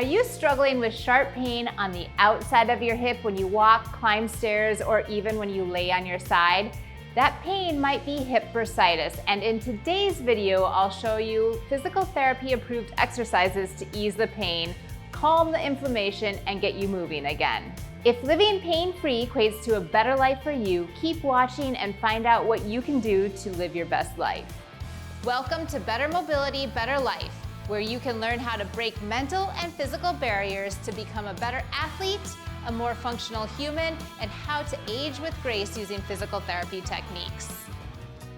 Are you struggling with sharp pain on the outside of your hip when you walk, climb stairs, or even when you lay on your side? That pain might be hip bursitis, and in today's video, I'll show you physical therapy approved exercises to ease the pain, calm the inflammation, and get you moving again. If living pain-free equates to a better life for you, keep watching and find out what you can do to live your best life. Welcome to Better Mobility, Better Life, where you can learn how to break mental and physical barriers to become a better athlete, a more functional human, and how to age with grace using physical therapy techniques.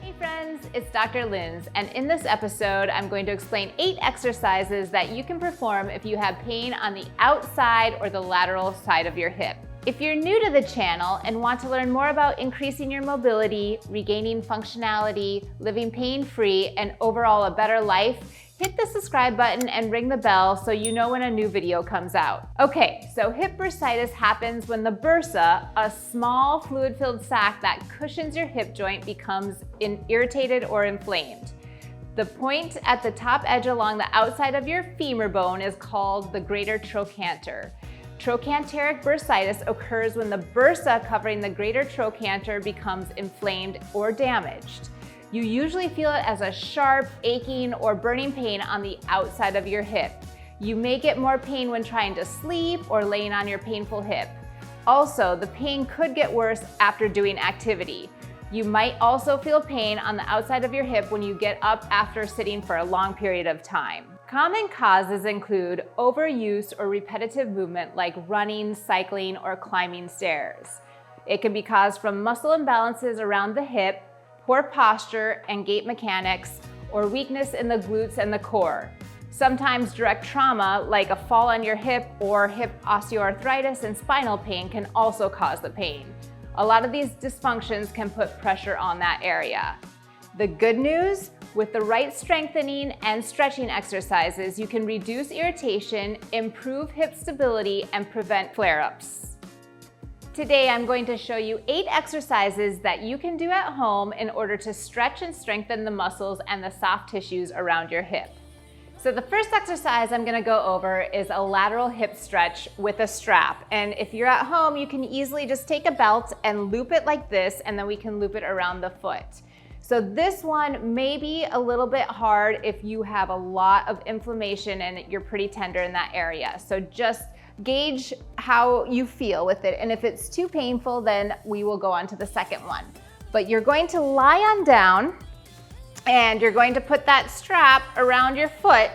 Hey friends, it's Dr. Lindz, and in this episode, I'm going to explain 8 exercises that you can perform if you have pain on the outside or the lateral side of your hip. If you're new to the channel and want to learn more about increasing your mobility, regaining functionality, living pain-free, and overall a better life, hit the subscribe button and ring the bell so you know when a new video comes out. Okay, so hip bursitis happens when the bursa, a small fluid-filled sac that cushions your hip joint, becomes irritated or inflamed. The point at the top edge along the outside of your femur bone is called the greater trochanter. Trochanteric bursitis occurs when the bursa covering the greater trochanter becomes inflamed or damaged. You usually feel it as a sharp, aching, or burning pain on the outside of your hip. You may get more pain when trying to sleep or laying on your painful hip. Also, the pain could get worse after doing activity. You might also feel pain on the outside of your hip when you get up after sitting for a long period of time. Common causes include overuse or repetitive movement like running, cycling, or climbing stairs. It can be caused from muscle imbalances around the hip, poor posture and gait mechanics, or weakness in the glutes and the core. Sometimes direct trauma, like a fall on your hip or hip osteoarthritis and spinal pain, can also cause the pain. A lot of these dysfunctions can put pressure on that area. The good news, with the right strengthening and stretching exercises, you can reduce irritation, improve hip stability, and prevent flare-ups. Today, I'm going to show you 8 exercises that you can do at home in order to stretch and strengthen the muscles and the soft tissues around your hip. So the first exercise I'm going to go over is a lateral hip stretch with a strap. And if you're at home, you can easily just take a belt and loop it like this, and then we can loop it around the foot. So this one may be a little bit hard if you have a lot of inflammation and you're pretty tender in that area. So just gauge how you feel with it, and if it's too painful, then we will go on to the second one. But you're going to lie on down, and you're going to put that strap around your foot,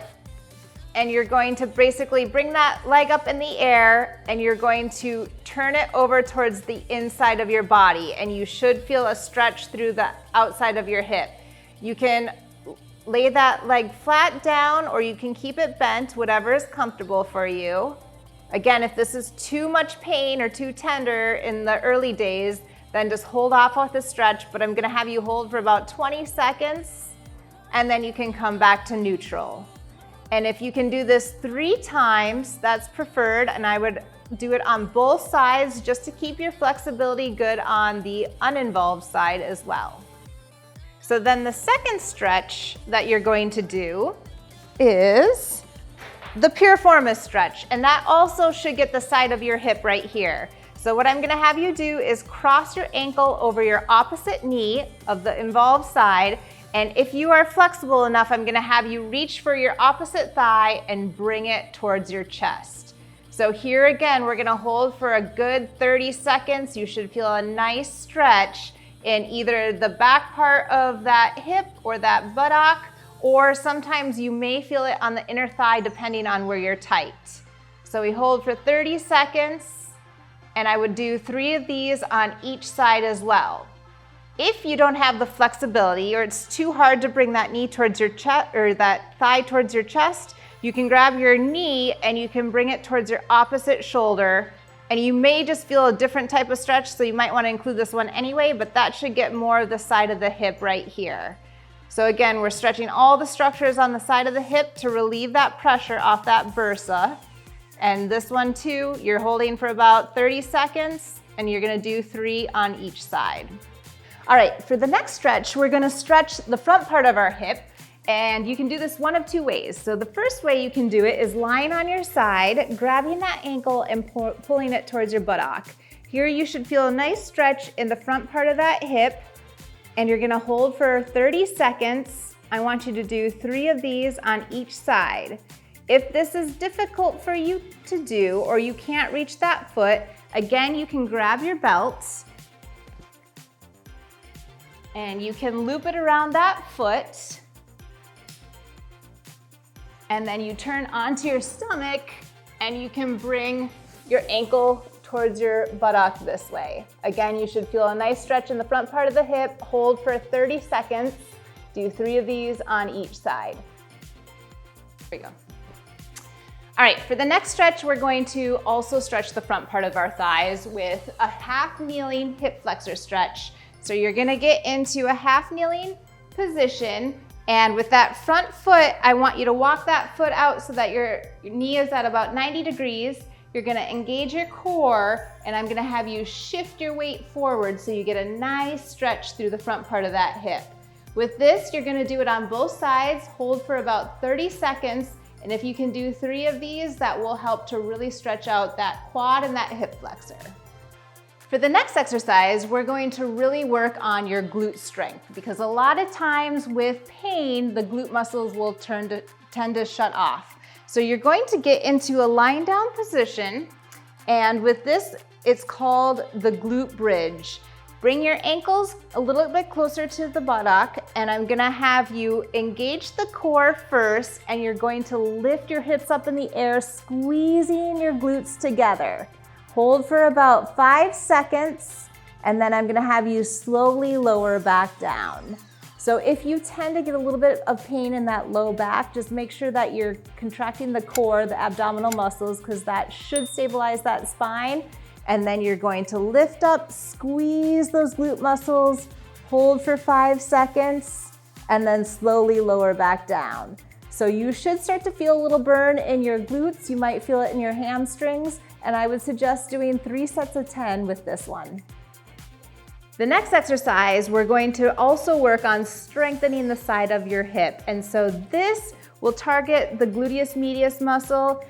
and you're going to basically bring that leg up in the air, and you're going to turn it over towards the inside of your body, and you should feel a stretch through the outside of your hip. You can lay that leg flat down, or you can keep it bent, whatever is comfortable for you. Again, if this is too much pain or too tender in the early days, then just hold off with the stretch, but I'm gonna have you hold for about 20 seconds, and then you can come back to neutral. And if you can do this 3 times, that's preferred, and I would do it on both sides just to keep your flexibility good on the uninvolved side as well. So then the second stretch that you're going to do is the Piriformis stretch, and that also should get the side of your hip right here. So what I'm gonna have you do is cross your ankle over your opposite knee of the involved side, and if you are flexible enough, I'm gonna have you reach for your opposite thigh and bring it towards your chest. So here again, we're gonna hold for a good 30 seconds. You should feel a nice stretch in either the back part of that hip or that buttock, or sometimes you may feel it on the inner thigh depending on where you're tight. So we hold for 30 seconds, and I would do 3 of these on each side as well. If you don't have the flexibility, or it's too hard to bring that knee towards your chest, or that thigh towards your chest, you can grab your knee and you can bring it towards your opposite shoulder, and you may just feel a different type of stretch, so you might want to include this one anyway, but that should get more of the side of the hip right here. So again, we're stretching all the structures on the side of the hip to relieve that pressure off that bursa. And this one too, you're holding for about 30 seconds, and you're gonna do 3 on each side. All right, for the next stretch, we're gonna stretch the front part of our hip, And you can do this one of two ways. So the first way you can do it is lying on your side, grabbing that ankle and pulling it towards your buttock. Here you should feel a nice stretch in the front part of that hip, and you're gonna hold for 30 seconds. I want you to do 3 of these on each side. If this is difficult for you to do or you can't reach that foot, again, you can grab your belts and you can loop it around that foot. And then you turn onto your stomach and you can bring your ankle towards your buttock this way. Again, you should feel a nice stretch in the front part of the hip, hold for 30 seconds, do 3 of these on each side. There you go. All right, for the next stretch, we're going to also stretch the front part of our thighs with a half kneeling hip flexor stretch. So you're gonna get into a half kneeling position, and with that front foot, I want you to walk that foot out so that your knee is at about 90 degrees. You're gonna engage your core, and I'm gonna have you shift your weight forward so you get a nice stretch through the front part of that hip. With this, you're gonna do it on both sides, hold for about 30 seconds, and if you can do 3 of these, that will help to really stretch out that quad and that hip flexor. For the next exercise, we're going to really work on your glute strength, because a lot of times with pain, the glute muscles will tend to shut off. So you're going to get into a lying down position, and with this, it's called the glute bridge. Bring your ankles a little bit closer to the buttock, and I'm gonna have you engage the core first, and you're going to lift your hips up in the air, squeezing your glutes together. Hold for about 5 seconds, and then I'm gonna have you slowly lower back down. So if you tend to get a little bit of pain in that low back, just make sure that you're contracting the core, the abdominal muscles, because that should stabilize that spine. And then you're going to lift up, squeeze those glute muscles, hold for 5 seconds, and then slowly lower back down. So you should start to feel a little burn in your glutes. You might feel it in your hamstrings, and I would suggest doing 3 sets of 10 with this one. The next exercise, we're going to also work on strengthening the side of your hip. And so this will target the gluteus medius muscle.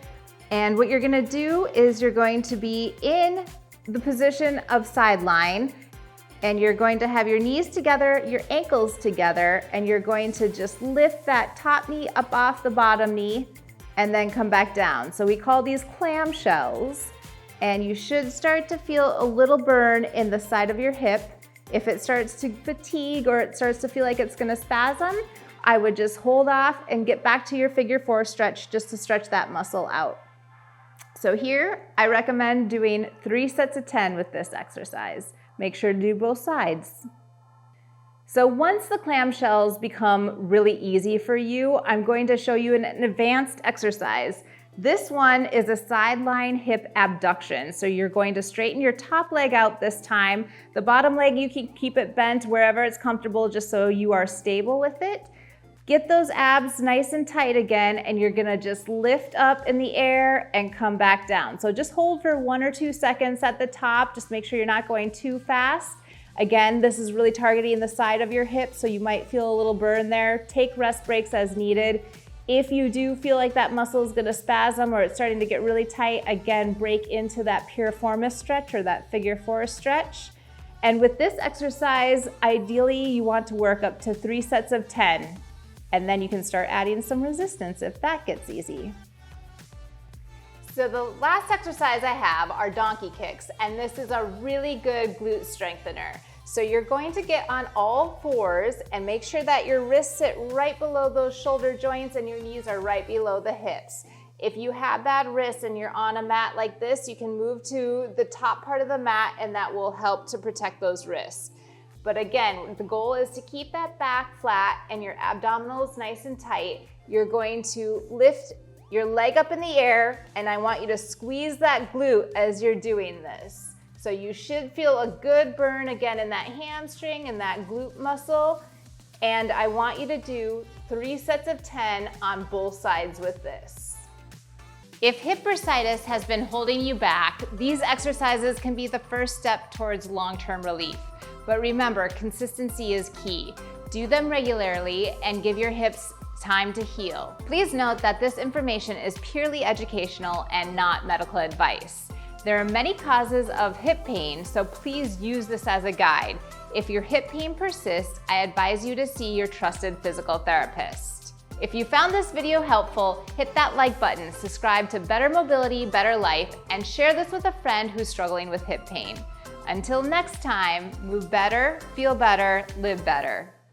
And what you're gonna do is you're going to be in the position of Sidelying, and you're going to have your knees together, your ankles together, and you're going to just lift that top knee up off the bottom knee and then come back down. So we call these clamshells, and you should start to feel a little burn in the side of your hip. If it starts to fatigue or it starts to feel like it's gonna spasm, I would just hold off and get back to your figure 4 stretch just to stretch that muscle out. So here, I recommend doing 3 sets of 10 with this exercise. Make sure to do both sides. So once the clamshells become really easy for you, I'm going to show you an advanced exercise. This one is a Sidelying hip abduction. So you're going to straighten your top leg out this time. The bottom leg, you can keep it bent wherever it's comfortable just so you are stable with it. Get those abs nice and tight again, and you're gonna just lift up in the air and come back down. So just hold for 1 or 2 seconds at the top. Just make sure you're not going too fast. Again, this is really targeting the side of your hip, so you might feel a little burn there. Take rest breaks as needed. If you do feel like that muscle is gonna spasm or it's starting to get really tight, again, break into that Piriformis stretch or that figure 4 stretch. And with this exercise, ideally you want to work up to 3 sets of 10. And then you can start adding some resistance if that gets easy. So the last exercise I have are donkey kicks, and this is a really good glute strengthener. So you're going to get on all 4s and make sure that your wrists sit right below those shoulder joints and your knees are right below the hips. If you have bad wrists and you're on a mat like this, you can move to the top part of the mat, and that will help to protect those wrists. But again, the goal is to keep that back flat and your abdominals nice and tight. You're going to lift your leg up in the air, and I want you to squeeze that glute as you're doing this. So you should feel a good burn again in that hamstring and that glute muscle. And I want you to do 3 sets of 10 on both sides with this. If hip bursitis has been holding you back, these exercises can be the first step towards long-term relief. But remember, consistency is key. Do them regularly and give your hips Time to heal. Please note that this information is purely educational and not medical advice. There are many causes of hip pain, so please use this as a guide. If your hip pain persists, I advise you to see your trusted physical therapist. If you found this video helpful, hit that like button, subscribe to Better Mobility, Better Life, and share this with a friend who's struggling with hip pain. Until next time, move better, feel better, live better.